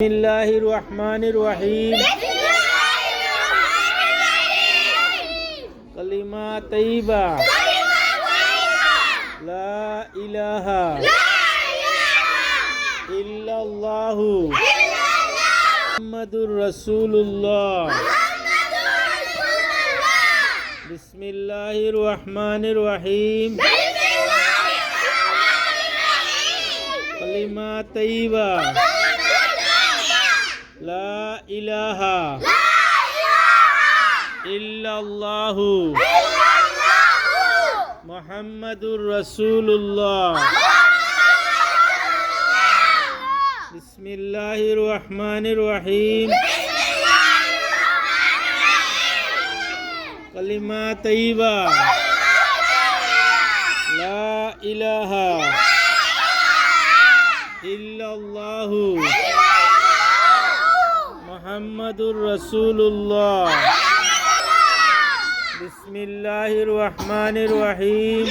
বিসমিল্লাহির রহমানির রহিম কালিমা তাইয়্যিবা লা ইলাহা ইল্লাল্লাহু মুহাম্মাদুর রাসূলুল্লাহ বিসমিল্লাহির রহমানির রহিম কালিমা তাইয়্যিবা লা ইলাহা ইল্লাল্লাহু মুহাম্মাদুর রাসূলুল্লাহ বিসমিল্লাহির রহমানির রহিম কালিমা তাইয়্যিবা লা ইলাহা ইল্লাল্লাহু মুহাম্মাদুর রাসূলুল্লাহ বিসমিল্লাহির রহমানির রহিম